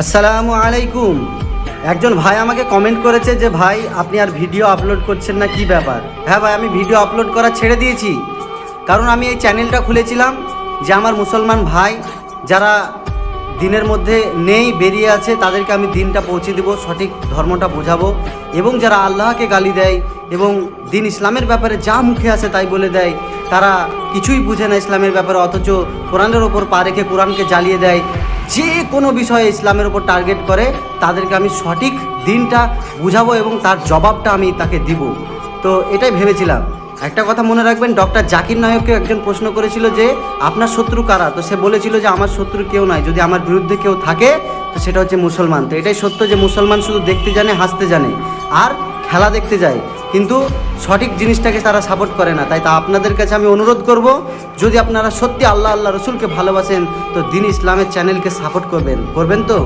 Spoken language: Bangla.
আসসালামু আলাইকুম। একজন ভাই আমাকে কমেন্ট করেছে যে ভাই আপনি আর ভিডিও আপলোড করছেন না, কি ব্যাপার? হ্যাঁ ভাই, আমি ভিডিও আপলোড করা ছেড়ে দিয়েছি, কারণ আমি এই চ্যানেলটা খুলেছিলাম যে আমার মুসলমান ভাই যারা দিনের মধ্যে নেই, বেরিয়ে আছে, তাদেরকে আমি দিনটা পৌঁছে দেবো, সঠিক ধর্মটা বোঝাবো। এবং যারা আল্লাহকে গালি দেয় এবং দিন ইসলামের ব্যাপারে যা মুখে আসে তাই বলে দেয়, তারা কিছুই বুঝে না ইসলামের ব্যাপারে, অথচ কোরআনের ওপর পা রেখে কোরআনকে জ্বালিয়ে দেয়, যে কোনো বিষয়ে ইসলামের ওপর টার্গেট করে, তাদেরকে আমি সঠিক দিনটা বুঝাবো এবং তার জবাবটা আমি তাকে দিব। তো এটাই ভেবেছিলাম। একটা কথা মনে রাখবেন, ডক্টর জাকির নায়ককে একজন প্রশ্ন করেছিল যে আপনার শত্রু কারা, তো সে বলেছিল যে আমার শত্রু কেউ নয়, যদি আমার বিরুদ্ধে কেউ থাকে তো সেটা হচ্ছে মুসলমান। তো এটাই সত্য যে মুসলমান শুধু দেখতে জানে, হাসতে জানে আর খেলা দেখতে যায়, কিন্তু সঠিক জিনিসটাকে তারা সাপোর্ট করে না। তাই আপনাদের কাছে আমি অনুরোধ করব, যদি আপনারা সত্যি আল্লাহ রসুলকে ভালোবাসেন তো দিন ইসলামের চ্যানেলকে সাপোর্ট করবেন তো।